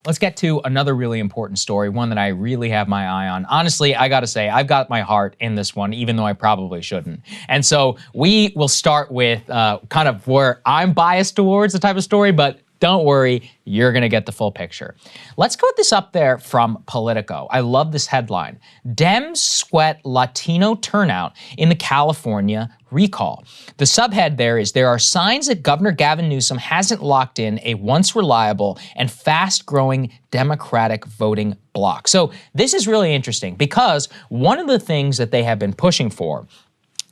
Let's get to another really important story, one that I really have my eye on. Honestly, I gotta say, I've got my heart in this one, even though I probably shouldn't. And so we will start with kind of where I'm biased towards the type of story, but don't worry, you're gonna get the full picture. Let's put this up there from Politico. I love this headline. Dems sweat Latino turnout in the California recall. The subhead there is, there are signs that Governor Gavin Newsom hasn't locked in a once reliable and fast-growing Democratic voting bloc. So this is really interesting because one of the things that they have been pushing for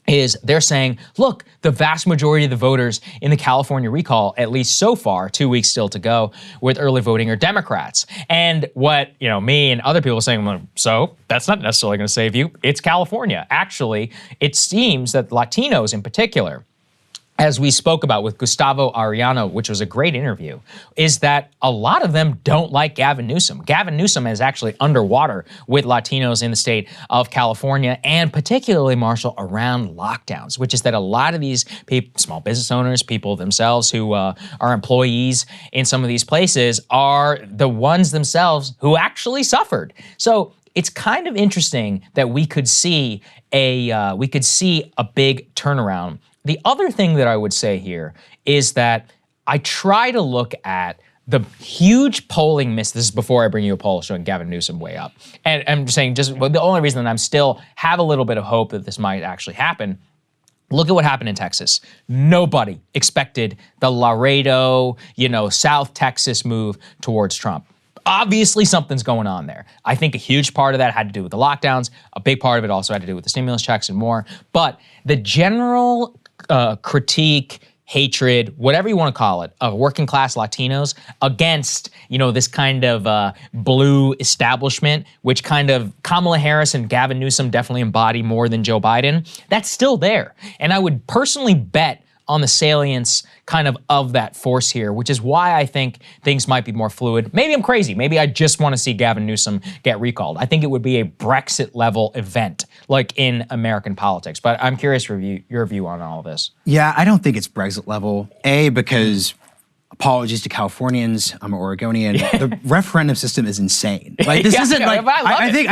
is they're saying, look, the vast majority of the voters in the California recall, at least so far, 2 weeks still to go, with early voting are Democrats. And what, me and other people are saying, well, so that's not necessarily going to save you. It's California. Actually, it seems that Latinos in particular, as we spoke about with Gustavo Arellano, which was a great interview, is that a lot of them don't like Gavin Newsom. Gavin Newsom is actually underwater with Latinos in the state of California, and particularly, Marshall, around lockdowns, which is that a lot of these people, small business owners, people themselves who are employees in some of these places, are the ones themselves who actually suffered. So it's kind of interesting that we could see a big turnaround. The other thing that I would say here is that I try to look at the huge polling miss. This is before I bring you a poll showing Gavin Newsom way up. And I'm saying the only reason that I'm still have a little bit of hope that this might actually happen. Look at what happened in Texas. Nobody expected the Laredo, South Texas move towards Trump. Obviously, something's going on there. I think a huge part of that had to do with the lockdowns. A big part of it also had to do with the stimulus checks and more. But the general critique, hatred, whatever you want to call it, of working class Latinos against, this kind of blue establishment, which kind of Kamala Harris and Gavin Newsom definitely embody more than Joe Biden, that's still there. And I would personally bet on the salience kind of that force here, which is why I think things might be more fluid. Maybe I'm crazy. Maybe I just want to see Gavin Newsom get recalled. I think it would be a Brexit-level event, like in American politics. But I'm curious for your view on all of this. Yeah, I don't think it's Brexit level. A, because apologies to Californians, I'm an Oregonian. The referendum system is insane. Like this isn't like I think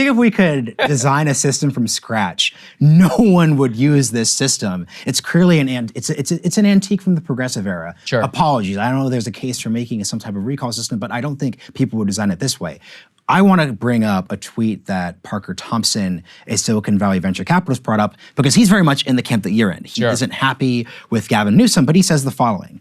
if we could design a system from scratch, no one would use this system. It's clearly an antique from the progressive era. Sure. Apologies. I don't know if there's a case for making some type of recall system, but I don't think people would design it this way. I want to bring up a tweet that Parker Thompson, a Silicon Valley venture capitalist, brought up because he's very much in the camp that you're in. He isn't happy with Gavin Newsom, but he says the following.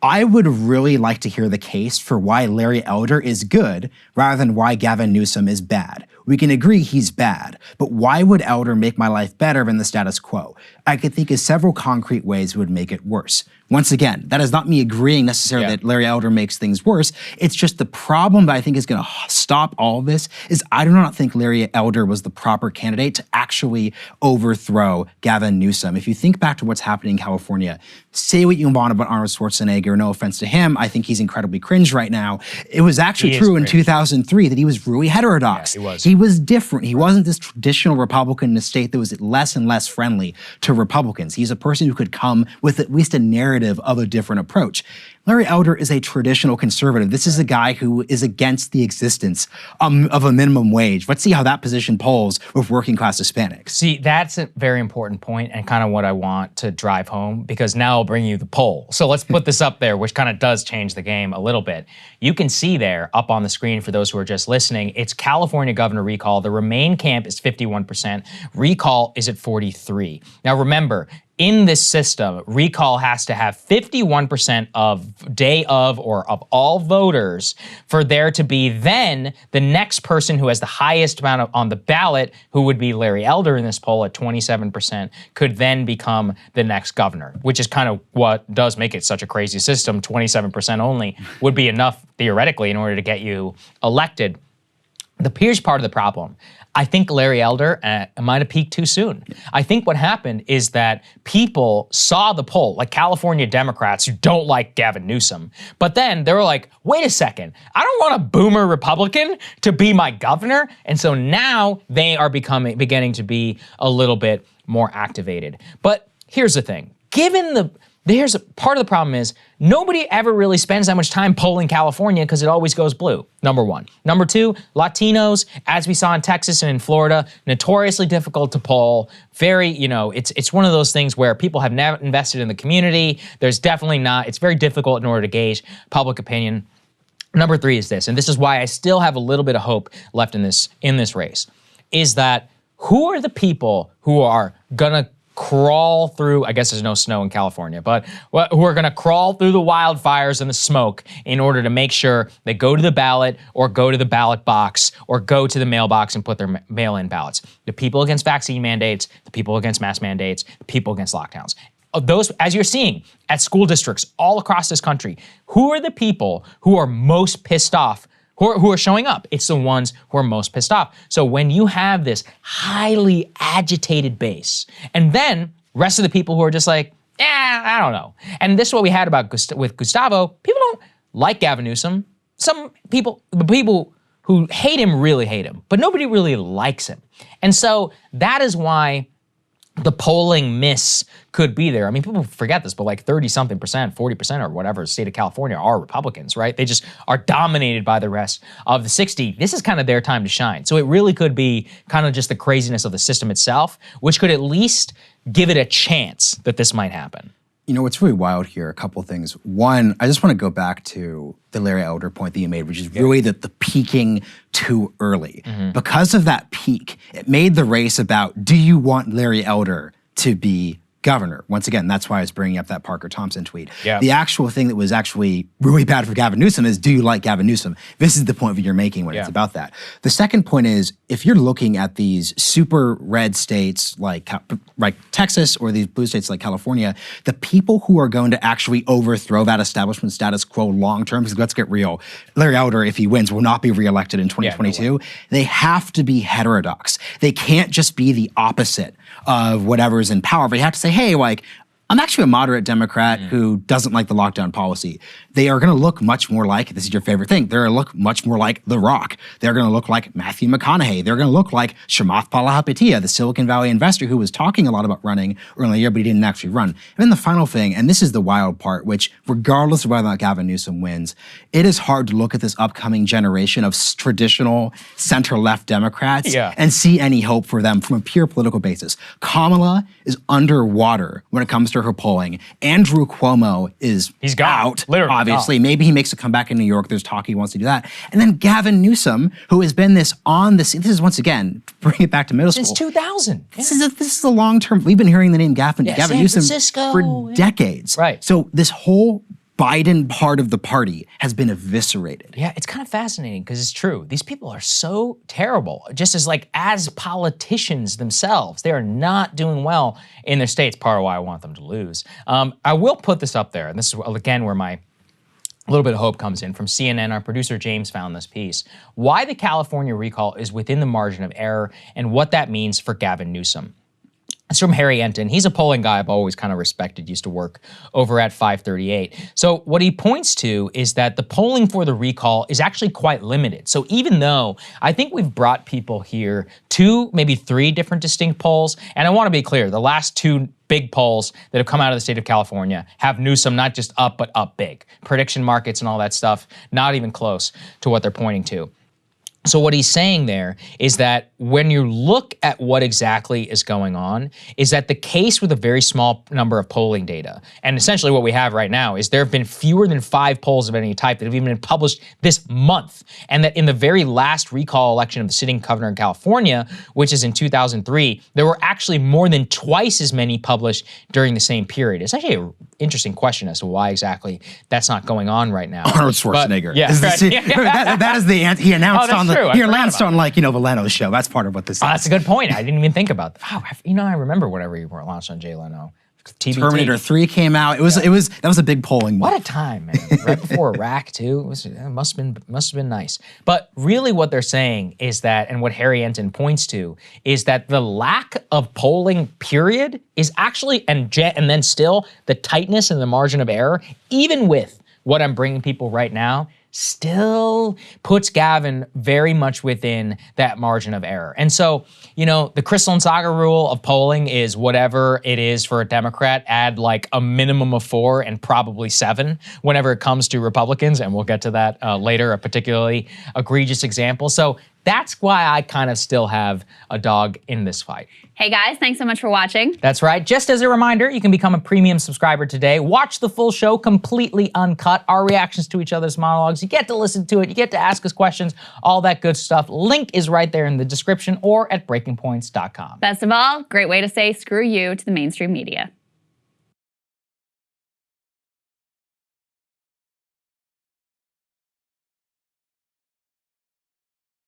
I would really like to hear the case for why Larry Elder is good rather than why Gavin Newsom is bad. We can agree he's bad, but why would Elder make my life better than the status quo? I could think of several concrete ways it would make it worse. Once again, that is not me agreeing necessarily that Larry Elder makes things worse. It's just the problem that I think is going to stop all of this is I do not think Larry Elder was the proper candidate to actually overthrow Gavin Newsom. If you think back to what's happening in California, say what you want about Arnold Schwarzenegger, no offense to him, I think he's incredibly cringe right now. It was actually true in 2003 that he was really heterodox. Yeah, he was. He was different. He wasn't this traditional Republican in a state that was less and less friendly to Republicans. He's a person who could come with at least a narrative of a different approach. Larry Elder is a traditional conservative. This is a guy who is against the existence of a minimum wage. Let's see how that position polls with working class Hispanics. See, that's a very important point and kind of what I want to drive home, because now I'll bring you the poll. So let's put this up there, which kind of does change the game a little bit. You can see there up on the screen for those who are just listening, it's California governor recall. The Remain camp is 51%. Recall is at 43%. Now remember, in this system, recall has to have 51% of day of or of all voters for there to be then the next person who has the highest amount on the ballot, who would be Larry Elder in this poll at 27%, could then become the next governor, which is kind of what does make it such a crazy system. 27% only would be enough theoretically in order to get you elected. Here's part of the problem. I think Larry Elder might have peaked too soon. I think what happened is that people saw the poll, like California Democrats who don't like Gavin Newsom, but then they were like, wait a second, I don't want a boomer Republican to be my governor. And so now they are beginning to be a little bit more activated. But here's the thing, given Here's part of the problem is nobody ever really spends that much time polling California because it always goes blue, number one. Number two, Latinos, as we saw in Texas and in Florida, notoriously difficult to poll. Very, it's one of those things where people have never invested in the community. There's definitely not, it's very difficult in order to gauge public opinion. Number three is this, and this is why I still have a little bit of hope left in this race, is that who are the people who are gonna crawl through, I guess there's no snow in California, but who are gonna crawl through the wildfires and the smoke in order to make sure they go to the ballot or go to the ballot box or go to the mailbox and put their mail-in ballots? The people against vaccine mandates, the people against mask mandates, the people against lockdowns. Those, as you're seeing at school districts all across this country, who are the people who are most pissed off, who are showing up? It's the ones who are most pissed off. So when you have this highly agitated base, and then rest of the people who are just like, I don't know. And this is what we had with Gustavo. People don't like Gavin Newsom. Some people, the people who hate him really hate him, but nobody really likes him. And so that is why the polling miss could be there. I mean, people forget this, but like 30-something percent, 40% or whatever, state of California are Republicans, right? They just are dominated by the rest of the 60. This is kind of their time to shine. So it really could be kind of just the craziness of the system itself, which could at least give it a chance that this might happen. You know, what's really wild here, a couple things. One, I just want to go back to the Larry Elder point that you made, which is really the peaking too early. Because of that peak, it made the race about, do you want Larry Elder to be governor? Once again, that's why I was bringing up that Parker Thompson tweet. The actual thing that was actually really bad for Gavin Newsom is, do you like Gavin Newsom? This is the point that you're making when it's about that. The second point is, if you're looking at these super red states like Texas or these blue states like California, the people who are going to actually overthrow that establishment status quo long-term, because let's get real, Larry Elder, if he wins, will not be reelected in 2022. They have to be heterodox. They can't just be the opposite of whatever's in power, but you have to say, hey, like, I'm actually a moderate Democrat who doesn't like the lockdown policy. They are going to look much more like, this is your favorite thing, they're going to look much more like The Rock. They're going to look like Matthew McConaughey. They're going to look like Chamath Palihapitiya, the Silicon Valley investor who was talking a lot about running earlier in the year, but he didn't actually run. And then the final thing, and this is the wild part, which regardless of whether or not Gavin Newsom wins, it is hard to look at this upcoming generation of traditional center-left Democrats and see any hope for them from a pure political basis. Kamala is underwater when it comes to her polling. Andrew Cuomo is out, literally obviously. Maybe he makes a comeback in New York. There's talk he wants to do that. And then Gavin Newsom, who has been this on the scene. This is, once again, bring it back to middle school. Since 2000. This is a long-term, we've been hearing the name Gavin Newsom for decades. So this whole Biden part of the party has been eviscerated. Yeah, it's kind of fascinating because it's true. These people are so terrible. Just as politicians themselves, they are not doing well in their states. Part of why I want them to lose. I will put this up there, and this is again where my little bit of hope comes in. From CNN, our producer James found this piece. Why the California recall is within the margin of error and what that means for Gavin Newsom. It's from Harry Enton. He's a polling guy I've always kind of respected, used to work over at 538. So what he points to is that the polling for the recall is actually quite limited. So even though I think we've brought people here 2, maybe 3 different distinct polls, and I want to be clear, the last 2 big polls that have come out of the state of California have Newsom not just up, but up big. Prediction markets and all that stuff, not even close to what they're pointing to. So what he's saying there is that when you look at what exactly is going on, is that the case with a very small number of polling data, and essentially what we have right now is there have been fewer than 5 polls of any type that have even been published this month, and that in the very last recall election of the sitting governor in California, which is in 2003, there were actually more than twice as many published during the same period. It's actually an interesting question as to why exactly that's not going on right now. Arnold Schwarzenegger. Right. That is the answer he announced on he announced on the Leno's show. That's part of what this is. That's a good point. I didn't even think about that. Oh, I remember whatever you launched on Jay Leno. TBT. Terminator 3 came out. That was a big polling month. What a time, man. Right before Iraq too. It must have been nice. But really what they're saying is that, and what Harry Enton points to, is that the lack of polling period is actually, and then still, the tightness and the margin of error, even with what I'm bringing people right now, still puts Gavin very much within that margin of error. And so, you know, the Krystal and Saagar rule of polling is whatever it is for a Democrat, add like a minimum of 4 and probably 7 whenever it comes to Republicans. And we'll get to that later, a particularly egregious example. So that's why I kind of still have a dog in this fight. Hey guys, thanks so much for watching. That's right. Just as a reminder, you can become a premium subscriber today. Watch the full show completely uncut, our reactions to each other's monologues. You get to listen to it, you get to ask us questions, all that good stuff. Link is right there in the description or at breakingpoints.com. Best of all, great way to say screw you to the mainstream media.